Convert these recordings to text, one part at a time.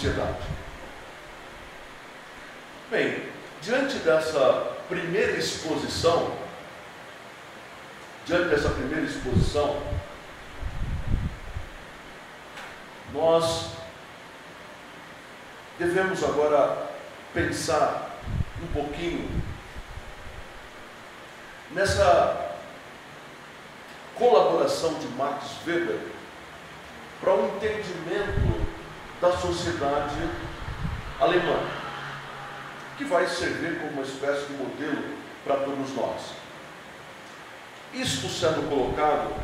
sociedade. Bem, diante dessa primeira exposição, nós devemos agora pensar um pouquinho nessa colaboração de Max Weber para um entendimento da sociedade alemã, que vai servir como uma espécie de modelo para todos nós. Isto sendo colocado,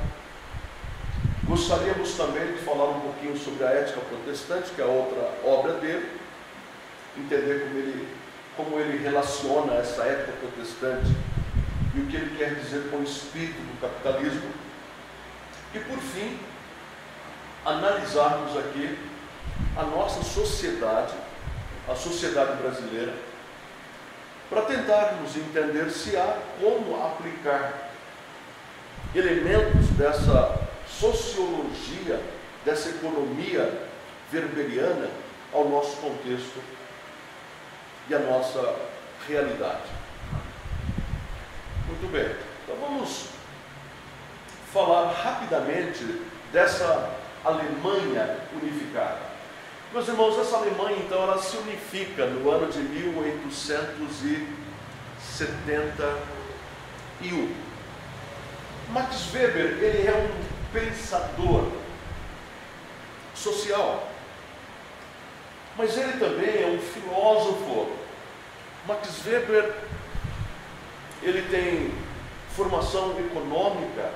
gostaríamos também de falar um pouquinho sobre a ética protestante, que é outra obra dele, entender como ele relaciona essa ética protestante e o que ele quer dizer com o espírito do capitalismo. E por fim, analisarmos aqui a nossa sociedade, a sociedade brasileira, para tentarmos entender se há como aplicar elementos dessa sociologia, dessa economia weberiana ao nosso contexto e à nossa realidade. Muito bem, então vamos falar rapidamente dessa Alemanha unificada. Meus irmãos, essa Alemanha, então, ela se unifica no ano de 1871. Max Weber, ele é um pensador social, mas ele também é um filósofo. Max Weber, ele tem formação econômica,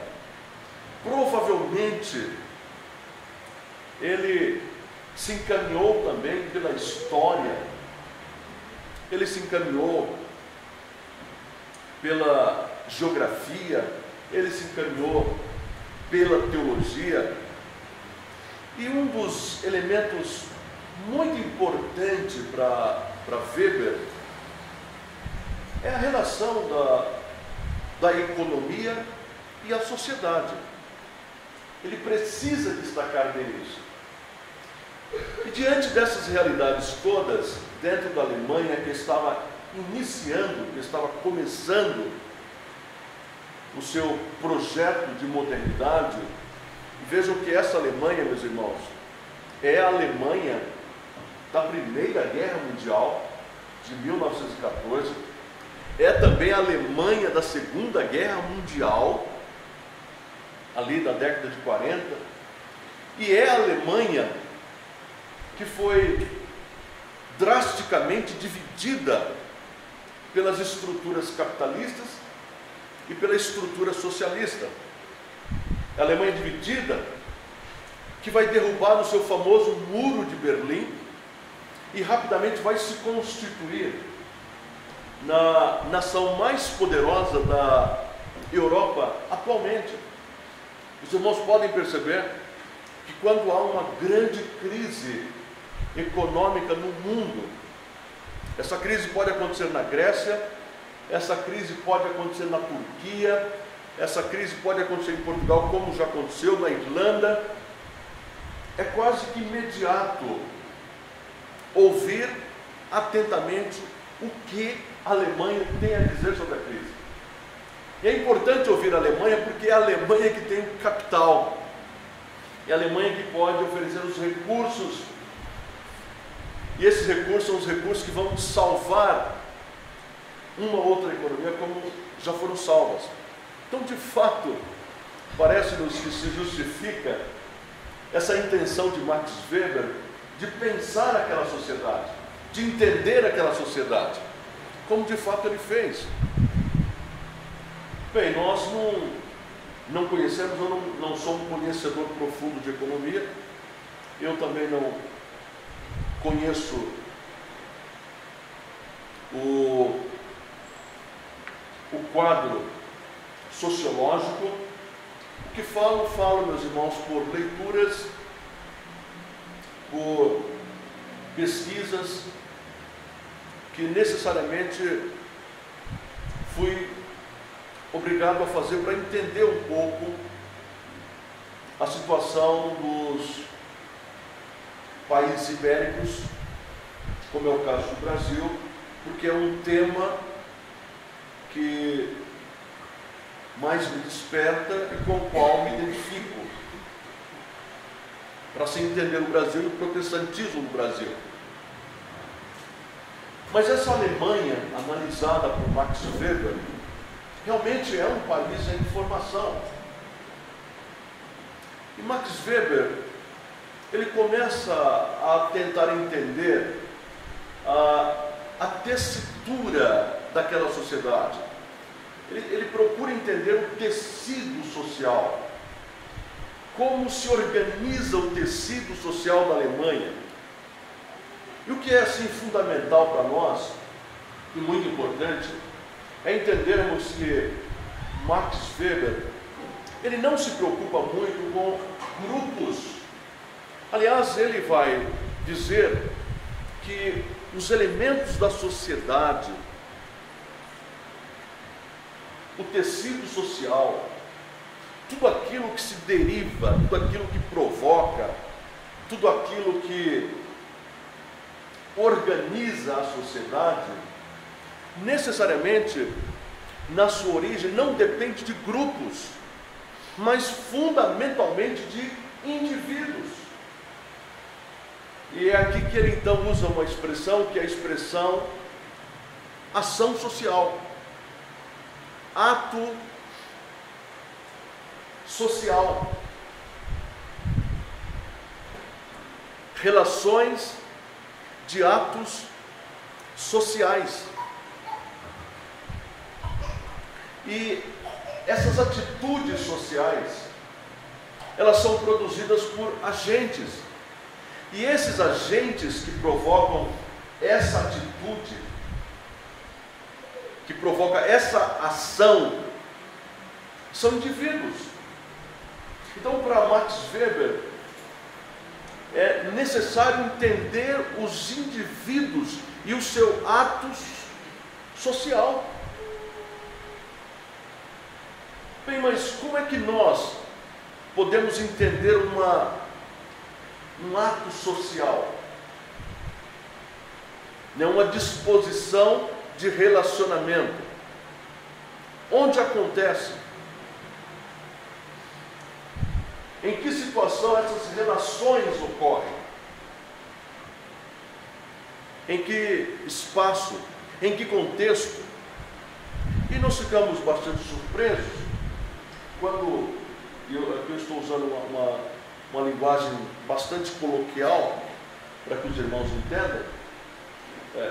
provavelmente ele se encaminhou também pela história, ele se encaminhou pela geografia, ele se encaminhou pela teologia. E um dos elementos muito importantes para Weber é a relação da economia e a sociedade. Ele precisa destacar bem isso. E diante dessas realidades todas, dentro da Alemanha, que estava iniciando, que estava começando o seu projeto de modernidade, vejam que essa Alemanha, meus irmãos, é a Alemanha da Primeira Guerra Mundial, de 1914, é também a Alemanha da Segunda Guerra Mundial, ali da década de 40, e é a Alemanha que foi drasticamente dividida pelas estruturas capitalistas e pela estrutura socialista. A Alemanha dividida, que vai derrubar o seu famoso Muro de Berlim e rapidamente vai se constituir na nação mais poderosa da Europa atualmente. Os irmãos podem perceber que quando há uma grande crise econômica no mundo, essa crise pode acontecer na Grécia, essa crise pode acontecer na Turquia, essa crise pode acontecer em Portugal, como já aconteceu na Irlanda, é quase que imediato ouvir atentamente o que a Alemanha tem a dizer sobre a crise. E é importante ouvir a Alemanha porque é a Alemanha que tem capital, é a Alemanha que pode oferecer os recursos, e esses recursos são os recursos que vão salvar uma outra economia como já foram salvas. Então, de fato, parece-nos que se justifica essa intenção de Max Weber de pensar aquela sociedade, de entender aquela sociedade, como de fato ele fez. Bem, nós não conhecemos, eu não sou um conhecedor profundo de economia, eu também não conheço o quadro sociológico. O que falo, meus irmãos, por leituras, por pesquisas que necessariamente fui obrigado a fazer para entender um pouco a situação dos países ibéricos, como é o caso do Brasil, porque é um tema que mais me desperta e com o qual me identifico, para se entender o Brasil e o protestantismo no Brasil. Mas essa Alemanha, analisada por Max Weber, realmente é um país em formação. E Max Weber, ele começa a tentar entender a tessitura daquela sociedade. Ele procura entender o tecido social, como se organiza o tecido social da Alemanha. E o que é assim fundamental para nós, e muito importante, é entendermos que Max Weber, ele não se preocupa muito com grupos. Aliás, ele vai dizer que os elementos da sociedade, o tecido social, tudo aquilo que se deriva, tudo aquilo que provoca, tudo aquilo que organiza a sociedade, necessariamente, na sua origem, não depende de grupos, mas fundamentalmente de indivíduos. E é aqui que ele então usa uma expressão, que é a expressão ação social, ato social, relações de atos sociais. E essas atitudes sociais, elas são produzidas por agentes. E esses agentes que provocam essa atitude, que provoca essa ação, são indivíduos. Então, para Max Weber, é necessário entender os indivíduos e o seu ato social. Bem, mas como é que nós podemos entender um ato social? Uma disposição de relacionamento. Onde acontece? Em que situação essas relações ocorrem? Em que espaço? Em que contexto? E nós ficamos bastante surpresos quando eu estou usando uma linguagem bastante coloquial, para que os irmãos entendam,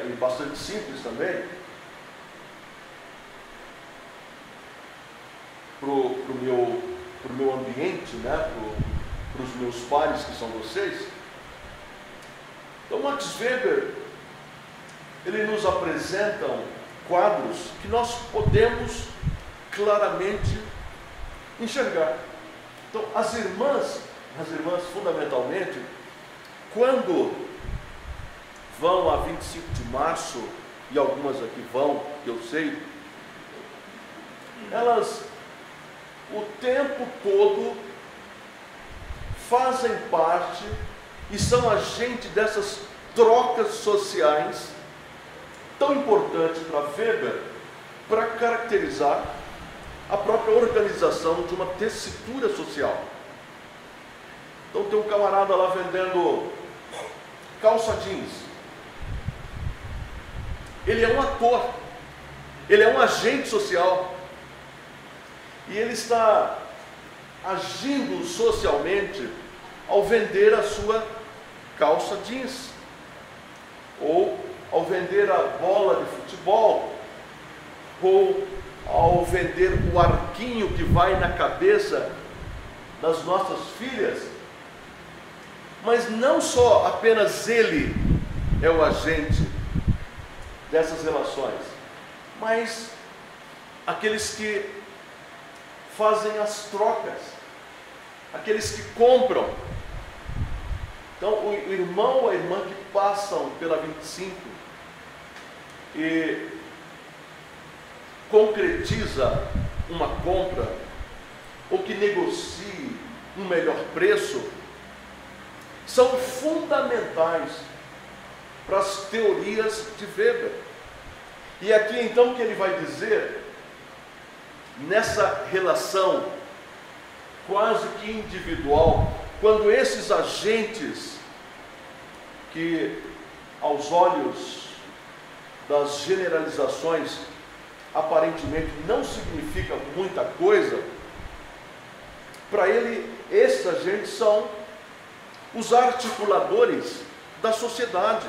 e bastante simples também, para o meu ambiente, né? Para os meus pares, que são vocês. Então, Max Weber, ele nos apresenta quadros que nós podemos claramente enxergar. Então, as irmãs fundamentalmente, quando vão a 25 de março, e algumas aqui vão, eu sei, elas o tempo todo fazem parte e são agentes dessas trocas sociais tão importantes para Weber, para caracterizar a própria organização de uma tessitura social. Então tem um camarada lá vendendo calça jeans. Ele é um ator, ele é um agente social. E ele está agindo socialmente ao vender a sua calça jeans, ou ao vender a bola de futebol, ou ao vender o arquinho que vai na cabeça das nossas filhas. Mas não só apenas ele é o agente dessas relações, mas aqueles que fazem as trocas, aqueles que compram. Então, o irmão ou a irmã que passam pela 25 e concretiza uma compra, ou que negocie um melhor preço, são fundamentais para as teorias de Weber. E aqui então o que ele vai dizer, nessa relação quase que individual, quando esses agentes que aos olhos das generalizações aparentemente não significa muita coisa, para ele esses agentes são os articuladores da sociedade.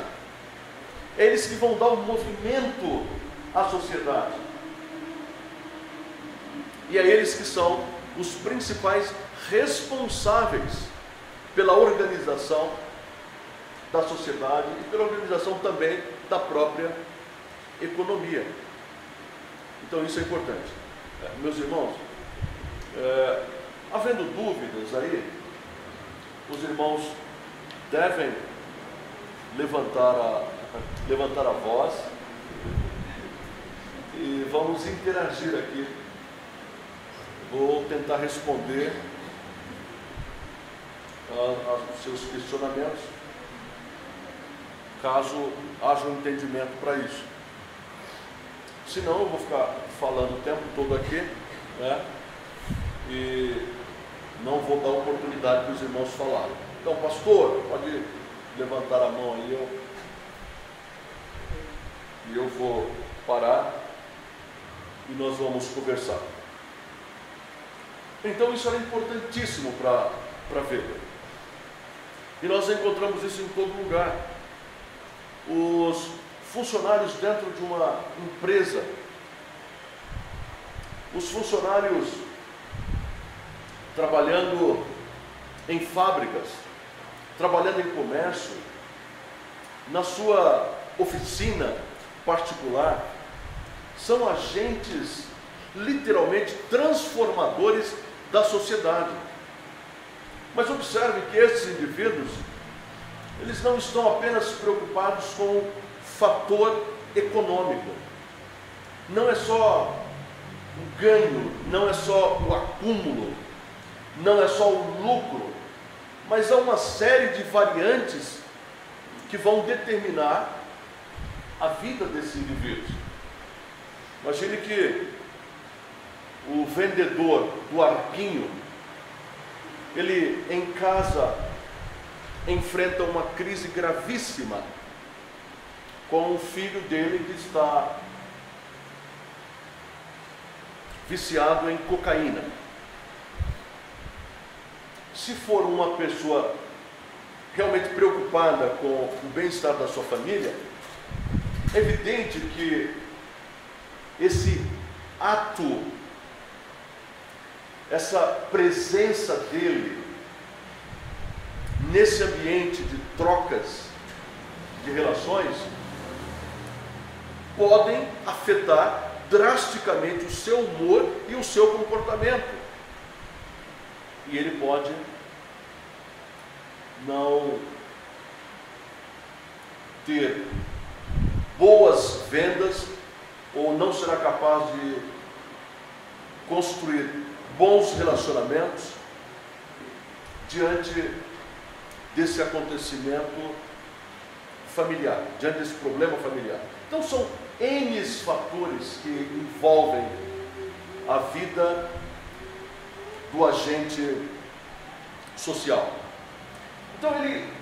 Eles que vão dar um movimento à sociedade. E é eles que são os principais responsáveis pela organização da sociedade e pela organização também da própria economia. Então isso é importante. Meus irmãos, havendo dúvidas aí, os irmãos devem levantar a voz e vamos interagir aqui. Vou tentar responder aos seus questionamentos, caso haja um entendimento para isso. Senão eu vou ficar falando o tempo todo aqui, né? E não vou dar oportunidade para os irmãos falarem. Então, pastor, pode levantar a mão aí, e eu vou parar e nós vamos conversar. Então isso era importantíssimo para ver. E nós encontramos isso em todo lugar. Os funcionários dentro de uma empresa, os funcionários trabalhando em fábricas, trabalhando em comércio, na sua oficina particular, são agentes literalmente transformadores da sociedade. Mas observe que esses indivíduos, eles não estão apenas preocupados com o fator econômico. Não é só o ganho, não é só o acúmulo, não é só o lucro, mas há uma série de variantes que vão determinar a vida desses indivíduos. Imagine que o vendedor do arquinho, ele em casa enfrenta uma crise gravíssima com o filho dele que está viciado em cocaína. Se for uma pessoa realmente preocupada com o bem-estar da sua família, é evidente que esse ato, essa presença dele nesse ambiente de trocas de relações podem afetar drasticamente o seu humor e o seu comportamento. E ele pode não ter boas vendas ou não será capaz de construir bons relacionamentos diante desse acontecimento familiar, diante desse problema familiar. Então são N fatores que envolvem a vida do agente social. Então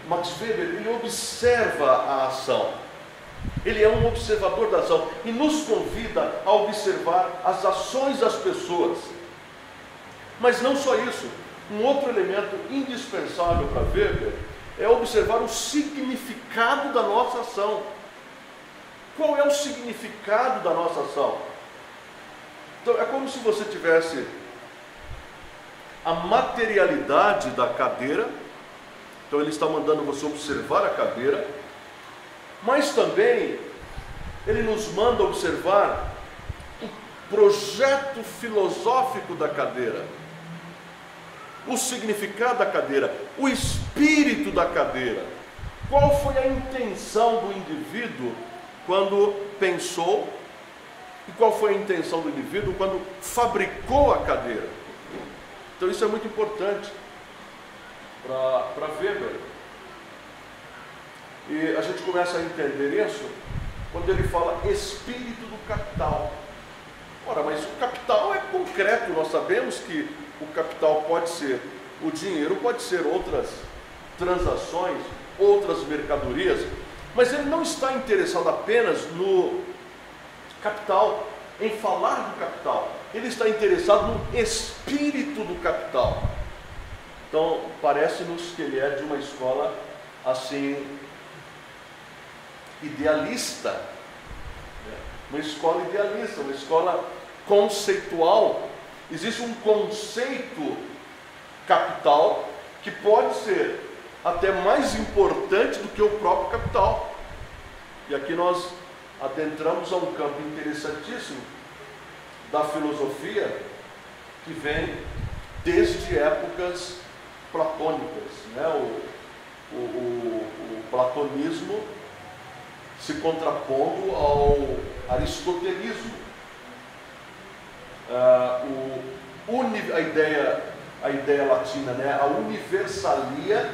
Max Weber, ele observa a ação. Ele é um observador da ação e nos convida a observar as ações das pessoas. Mas não só isso, um outro elemento indispensável para Weber é observar o significado da nossa ação. Qual é o significado da nossa ação? Então é como se você tivesse a materialidade da cadeira. Então ele está mandando você observar a cadeira, mas também ele nos manda observar o projeto filosófico da cadeira, o significado da cadeira, o espírito da cadeira. Qual foi a intenção do indivíduo quando pensou e qual foi a intenção do indivíduo quando fabricou a cadeira? Então isso é muito importante para Weber. E a gente começa a entender isso quando ele fala espírito do capital. Ora, mas o capital é concreto, nós sabemos que o capital pode ser o dinheiro, pode ser outras transações, outras mercadorias, mas ele não está interessado apenas no capital, em falar do capital, ele está interessado no espírito do capital. Então, parece-nos que ele é de uma escola assim, idealista, uma escola idealista, uma escola conceitual. Existe um conceito capital que pode ser até mais importante do que o próprio capital. E aqui nós adentramos a um campo interessantíssimo da filosofia que vem desde épocas platônicas, né? O platonismo se contrapondo ao aristotelismo. A ideia latina, né? A universalia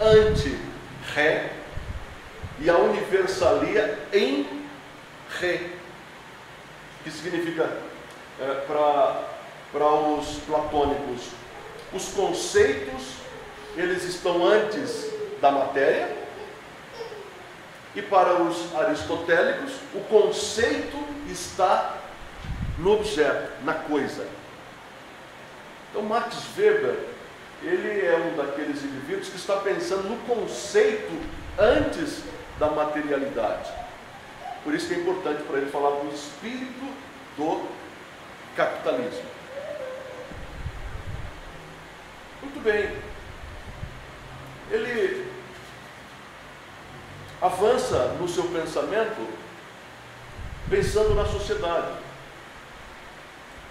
ante re e a universalia em re, que significa para os platônicos, os conceitos eles estão antes da matéria, e para os aristotélicos o conceito está no objeto, na coisa. Então Max Weber, ele é um daqueles indivíduos que está pensando no conceito antes da materialidade. Por isso que é importante para ele falar do espírito do capitalismo. Muito bem. Ele avança no seu pensamento pensando na sociedade.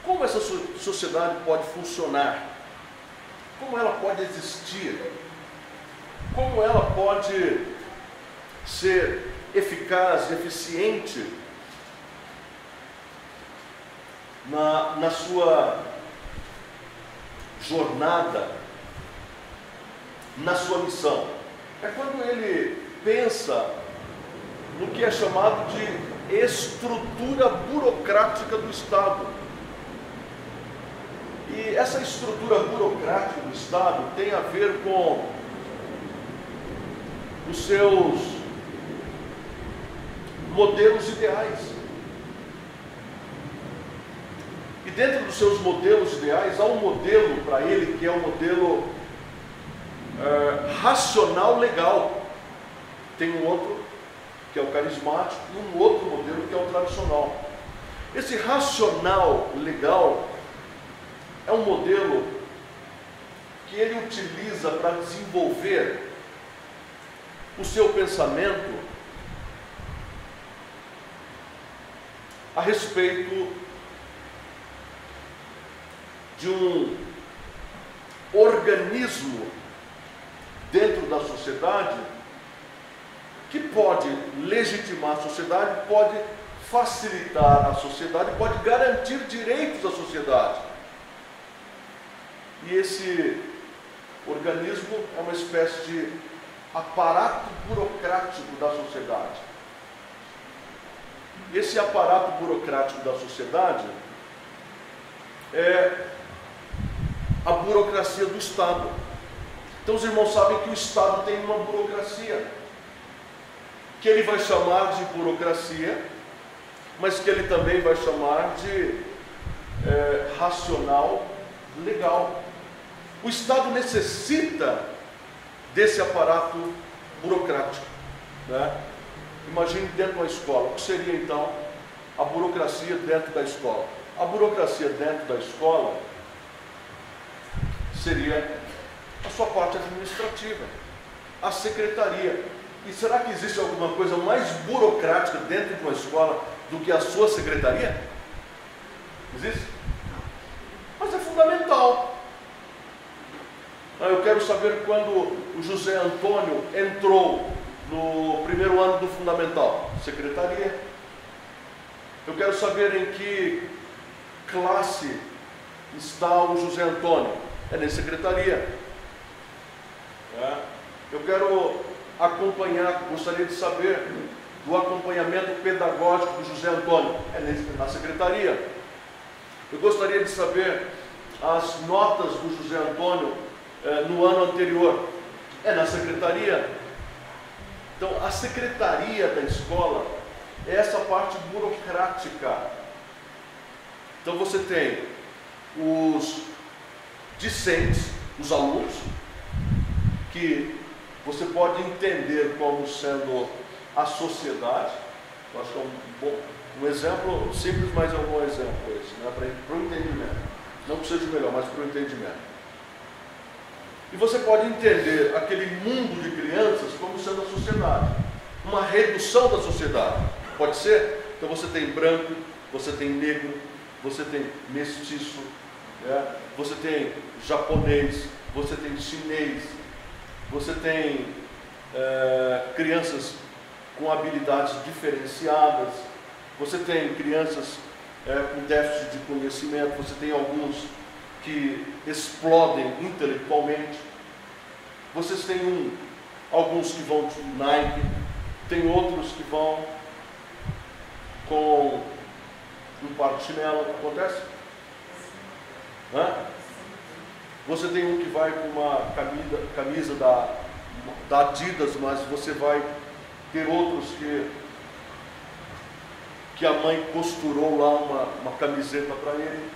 Como essa sociedade pode funcionar? Como ela pode existir? Como ela pode ser eficaz, eficiente na sua jornada, na sua missão? É quando ele pensa no que é chamado de estrutura burocrática do Estado. E essa estrutura burocrática do Estado tem a ver com os seus modelos ideais. E dentro dos seus modelos ideais, há um modelo para ele que é um modelo racional legal. Tem um outro que é o carismático e um outro modelo que é o tradicional. Esse racional legal é um modelo que ele utiliza para desenvolver o seu pensamento a respeito de um organismo dentro da sociedade que pode legitimar a sociedade, pode facilitar a sociedade, pode garantir direitos à sociedade. E esse organismo é uma espécie de aparato burocrático da sociedade. Esse aparato burocrático da sociedade é a burocracia do Estado. Então os irmãos sabem que o Estado tem uma burocracia, que ele vai chamar de burocracia, mas que ele também vai chamar de racional legal. O Estado necessita desse aparato burocrático, né? Imagine dentro de uma escola, o que seria então a burocracia dentro da escola? A burocracia dentro da escola seria a sua parte administrativa, a secretaria. E será que existe alguma coisa mais burocrática dentro de uma escola do que a sua secretaria? Existe? Mas é fundamental. Eu quero saber quando o José Antônio entrou no primeiro ano do fundamental. Secretaria. Eu quero saber em que classe está o José Antônio. É na secretaria. Eu quero acompanhar, gostaria de saber do acompanhamento pedagógico do José Antônio, na secretaria. Eu gostaria de saber as notas do José Antônio no ano anterior, na secretaria. Então, a secretaria da escola é essa parte burocrática. Então, você tem os discentes, os alunos, que você pode entender como sendo a sociedade. Eu acho que é um exemplo simples, mas é um bom exemplo esse, né? Para o entendimento. Não que seja o melhor, mas para o entendimento. E você pode entender aquele mundo de crianças como sendo a sociedade, uma redução da sociedade. Pode ser? Então você tem branco, você tem negro, você tem mestiço, né? Você tem japonês, você tem chinês, você tem crianças com habilidades diferenciadas, você tem crianças com déficit de conhecimento, você tem alguns que explodem intelectualmente, vocês têm alguns que vão de Nike, tem outros que vão com um par de chinelo. Acontece? Você tem um que vai com uma camisa da Adidas, mas você vai ter outros que a mãe costurou lá uma camiseta para ele.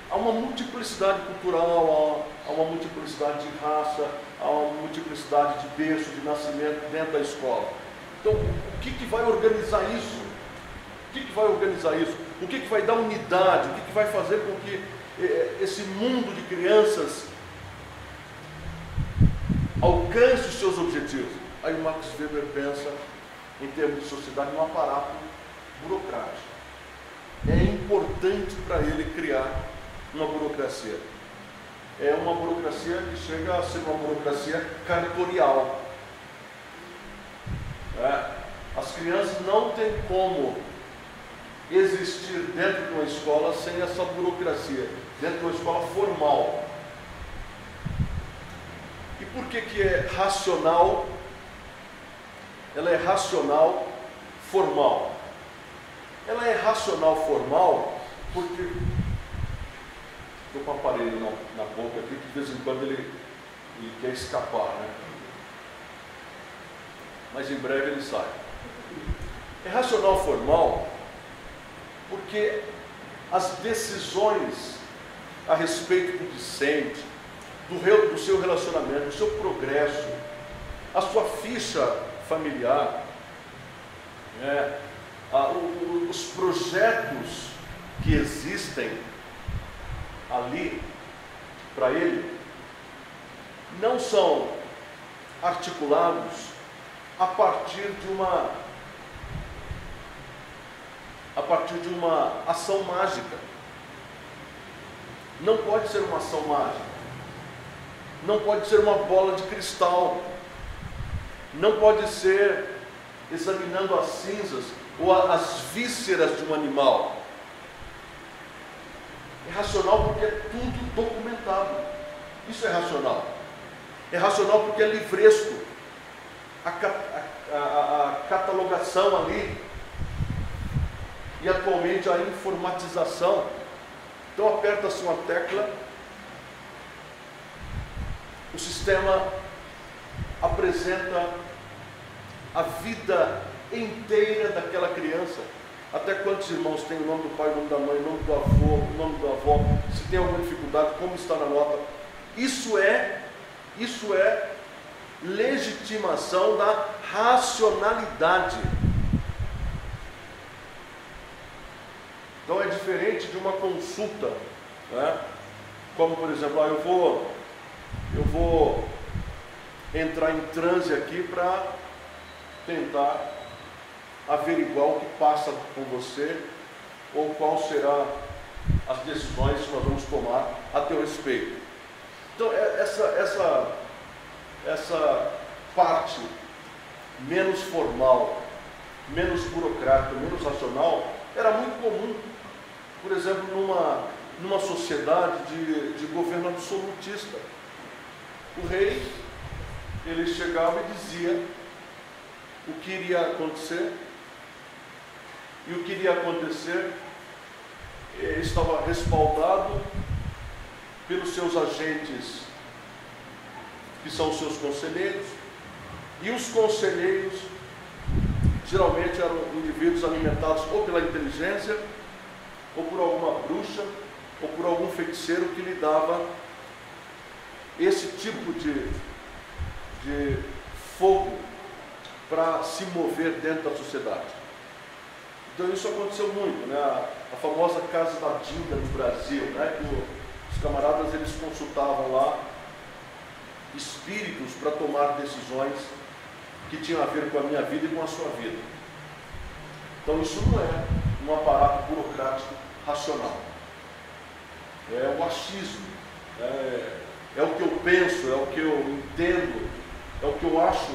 Há uma multiplicidade cultural, há uma multiplicidade de raça, há uma multiplicidade de berço, de nascimento dentro da escola. Então, o que vai organizar isso? O que vai organizar isso? O que vai dar unidade? O que vai fazer com que esse mundo de crianças alcance os seus objetivos? Aí o Max Weber pensa, em termos de sociedade, num aparato burocrático. É importante para ele criar uma burocracia. É uma burocracia que chega a ser uma burocracia cartorial. As crianças não têm como existir dentro de uma escola sem essa burocracia, dentro de uma escola formal. E por que é racional? Ela é racional formal. Ela é racional formal porque estou com o aparelho na boca aqui, que de vez em quando ele quer escapar, né? Mas em breve ele sai. É racional formal porque as decisões a respeito do discente, do seu relacionamento, do seu progresso, a sua ficha familiar, os projetos que existem ali para ele, não são articulados a partir de uma ação mágica. Não pode ser uma ação mágica. Não pode ser uma bola de cristal. Não pode ser examinando as cinzas ou as vísceras de um animal. É racional porque é tudo documentado. Isso é racional. É racional porque é livresco. A catalogação ali. E atualmente a informatização. Então aperta-se uma tecla, o sistema apresenta a vida inteira daquela criança. Até quantos irmãos tem o nome do pai, o nome da mãe, o nome do avô, o nome do avó, se tem alguma dificuldade, como está na nota. Isso é legitimação da racionalidade. Então é diferente de uma consulta, né? Como por exemplo, eu vou entrar em transe aqui para tentar averiguar o que passa com você ou qual será as decisões que nós vamos tomar a teu respeito. Então essa parte menos formal, menos burocrática, menos racional, era muito comum, por exemplo, numa sociedade de governo absolutista. O rei ele chegava e dizia o que iria acontecer, e o que iria acontecer estava respaldado pelos seus agentes, que são os seus conselheiros, e os conselheiros geralmente eram indivíduos alimentados ou pela inteligência, ou por alguma bruxa, ou por algum feiticeiro que lhe dava esse tipo de fogo para se mover dentro da sociedade. Então isso aconteceu muito, né? A famosa Casa da Dinda no Brasil, né? Que os camaradas eles consultavam lá espíritos para tomar decisões que tinham a ver com a minha vida e com a sua vida. Então isso não é um aparato burocrático racional, é o achismo, é o que eu penso, é o que eu entendo, é o que eu acho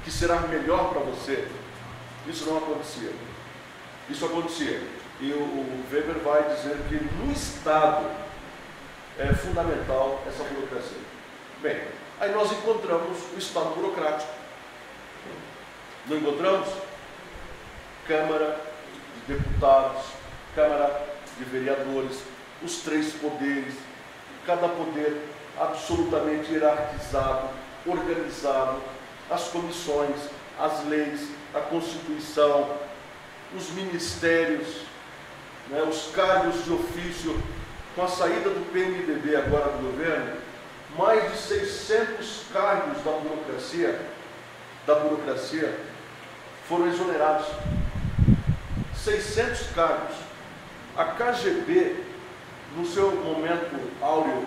que será melhor para você. Isso não acontecia. Isso acontecia. E o Weber vai dizer que no Estado é fundamental essa burocracia. Bem, aí nós encontramos o Estado burocrático. Não encontramos? Câmara de Deputados, Câmara de Vereadores, os três poderes, cada poder absolutamente hierarquizado, organizado, as comissões, as leis, a Constituição, os ministérios, né, os cargos de ofício. Com a saída do PMDB agora do governo, mais de 600 cargos da burocracia foram exonerados. 600 cargos. A KGB, no seu momento áureo,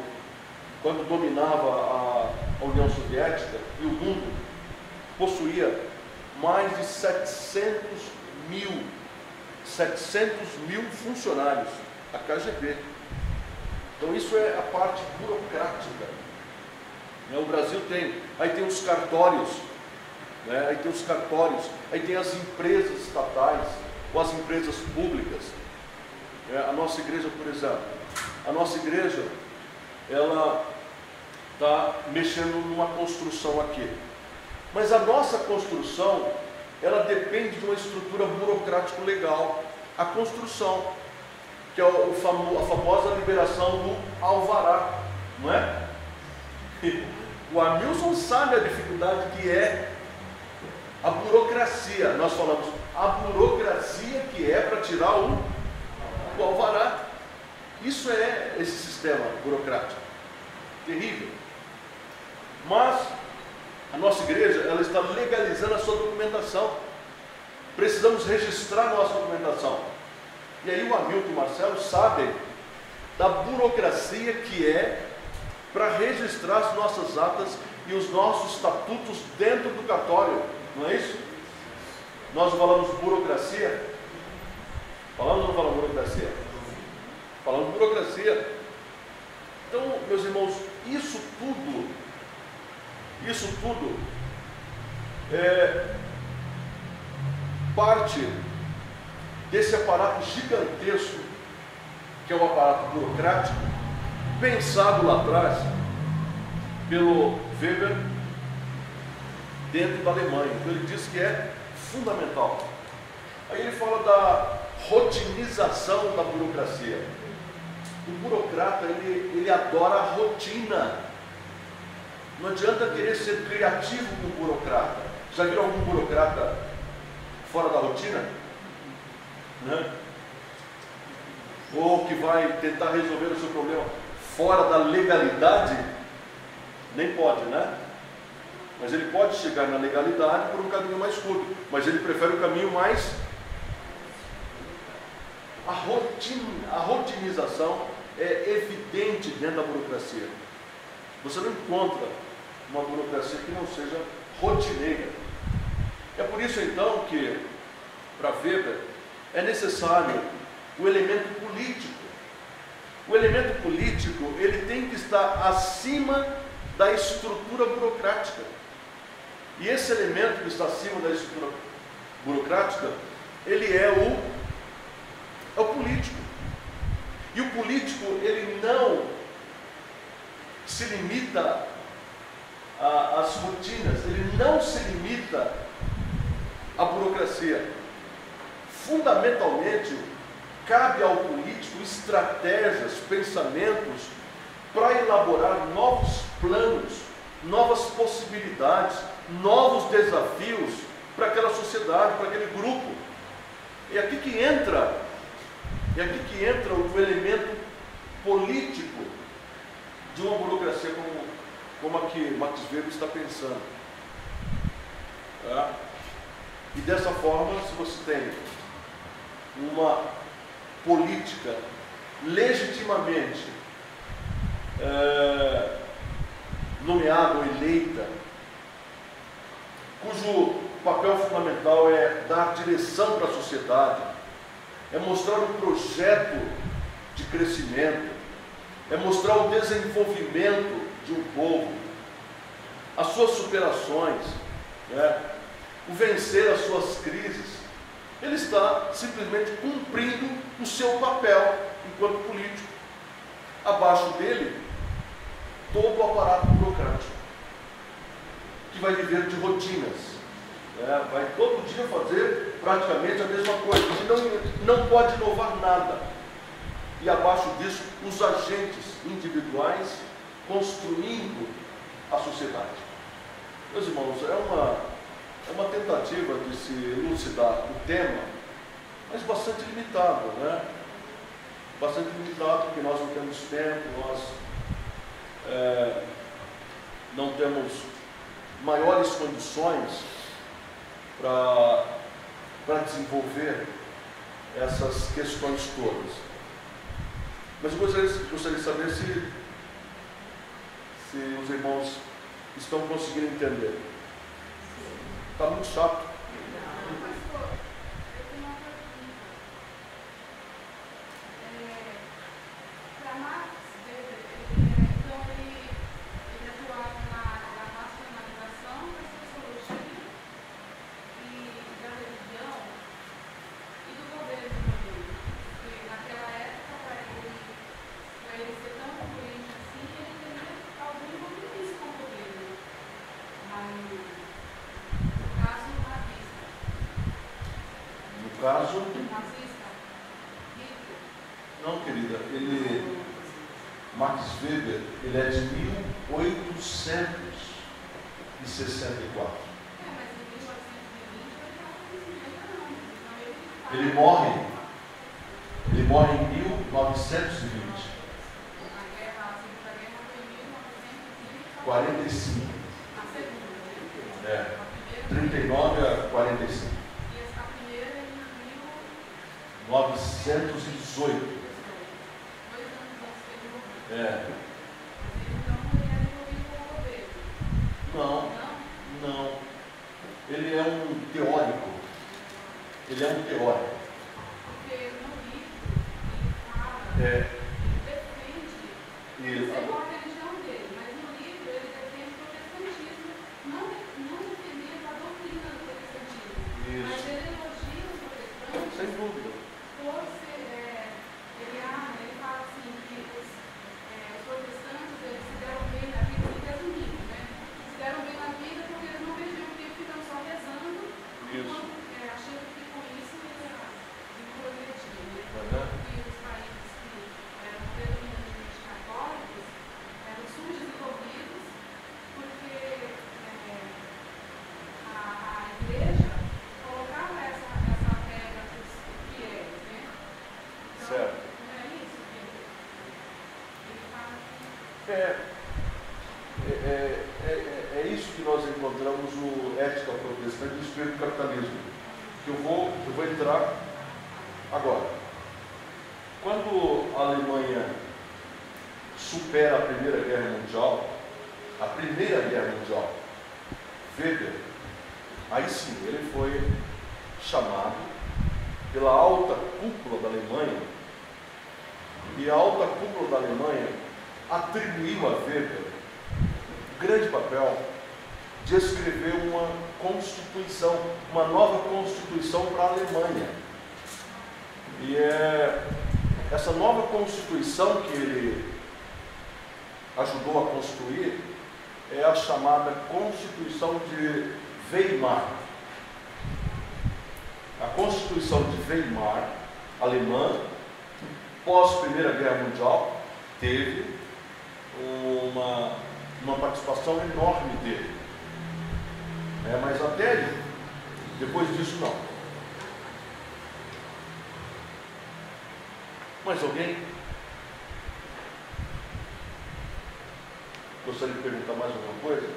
quando dominava a União Soviética e o mundo, possuía mais de 700 mil funcionários, a KGB. Então isso é a parte burocrática. O Brasil aí tem os cartórios, né? Aí tem as empresas estatais, ou as empresas públicas. A nossa igreja, por exemplo, ela está mexendo numa construção aqui. Mas a nossa construção, ela depende de uma estrutura burocrático-legal. A construção, que é a famosa liberação do alvará, não é? O Hamilton sabe a dificuldade que é a burocracia. Nós falamos a burocracia que é para tirar o alvará. Isso é esse sistema burocrático. Terrível. Mas a nossa igreja, ela está legalizando a sua documentação. Precisamos registrar a nossa documentação. E aí o Hamilton e o Marcelo sabem da burocracia que é para registrar as nossas atas e os nossos estatutos dentro do cartório. Não é isso? Nós falamos burocracia? Falamos ou não falamos burocracia? Falamos burocracia. Então, meus irmãos, isso tudo é parte desse aparato gigantesco que é o aparato burocrático, pensado lá atrás pelo Weber dentro da Alemanha. Então ele diz que é fundamental. Aí ele fala da rotinização da burocracia. O burocrata, ele adora a rotina. Não adianta querer ser criativo com o burocrata. Já viram algum burocrata fora da rotina? Né? Ou que vai tentar resolver o seu problema fora da legalidade? Nem pode, né? Mas ele pode chegar na legalidade por um caminho mais curto, mas ele prefere o caminho mais... A rotinização é evidente dentro da burocracia. Você não encontra uma burocracia que não seja rotineira. É por isso então que, para Weber, é necessário o elemento político. O elemento político, ele tem que estar acima da estrutura burocrática. E esse elemento que está acima da estrutura burocrática, ele é o político. E o político, ele não se limita às rotinas, ele não se limita à burocracia. Fundamentalmente, cabe ao político estratégias, pensamentos para elaborar novos planos, novas possibilidades, novos desafios para aquela sociedade, para aquele grupo. É aqui que entra o elemento político de uma burocracia como a que Max Weber está pensando. Tá? E dessa forma, se você tem uma política legitimamente nomeada ou eleita, cujo papel fundamental é dar direção para a sociedade, é mostrar um projeto de crescimento, é mostrar o desenvolvimento de um povo, as suas superações, o vencer as suas crises. Ele está simplesmente cumprindo o seu papel enquanto político. Abaixo dele, todo o aparato burocrático, que vai viver de rotinas, vai todo dia fazer praticamente a mesma coisa, que não pode inovar nada. E abaixo disso, os agentes individuais construindo a sociedade. Meus irmãos, é uma tentativa de se elucidar o tema, mas bastante limitado, bastante limitado, porque nós não temos tempo, nós não temos maiores condições para desenvolver essas questões todas. Mas eu gostaria de saber se os irmãos estão conseguindo entender. Está muito chato. Caso, não, querida, Max Weber, ele é de 1864. Ele morre em 1920. 45. 39 a 45. 918. Não. Ele é um teórico. Porque no livro ele defende a religião dele, mas no livro ele defende o protestantismo, não defendendo a doutrina do protestantismo. Mas ele elogia os protestantes. Sem dúvida. Ele fala assim que os protestantes eles se deram bem na vida, resumindo, se deram bem na vida porque eles não perdiam o tempo ficando só rezando, achando que com isso eles iam progredir. E os países que eram predominantemente católicos eram subdesenvolvidos porque a igreja colocava essa regra para os fiéis, certo. Não é isso que ele fala aqui? É isso que nós encontramos no Ética Protestante e no Espírito do Capitalismo, que eu vou entrar agora. Quando a Alemanha supera a Primeira Guerra Mundial, Weber, aí sim, ele foi chamado pela alta cúpula da Alemanha, e a alta cúpula da Alemanha atribuiu a Weber o grande papel de escrever uma constituição, uma nova constituição para a Alemanha. E essa nova constituição que ele ajudou a construir, é a chamada Constituição de Weimar. A Constituição de Weimar, alemã, pós Primeira Guerra Mundial, teve uma participação enorme dele. Mas até ali, depois disso não. Mais alguém? Gostaria de perguntar mais alguma coisa?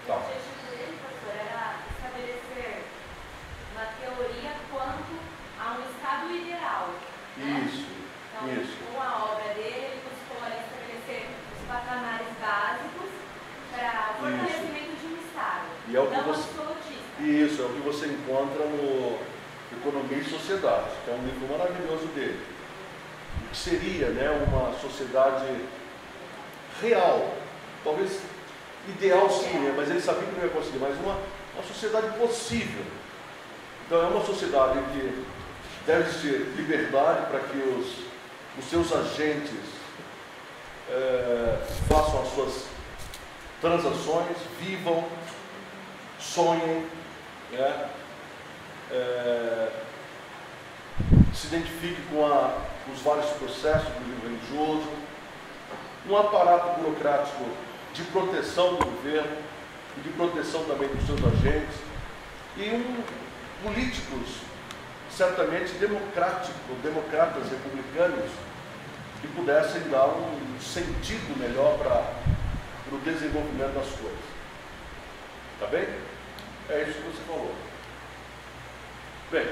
Tá. O objetivo dele, pastor, era estabelecer uma teoria quanto a um estado ideal. Né? Isso, então, isso. com a obra dele, ele buscou estabelecer os patamares básicos para o fortalecimento de um estado. E é o que não você... absolutista. Isso, é o que você encontra no Economia e Sociedade, que é um livro maravilhoso dele. O que seria, né, uma sociedade real, talvez ideal sim, né, mas ele sabia que não ia conseguir, mas uma sociedade possível. Então é uma sociedade que deve ser liberdade para que os seus agentes façam as suas transações, vivam, sonhem, né? Se identifique com os vários processos do livro religioso, um aparato burocrático de proteção do governo e de proteção também dos seus agentes, e políticos certamente democratas, republicanos, que pudessem dar um sentido melhor para o desenvolvimento das coisas. Tá bem? É isso que você falou. Bem,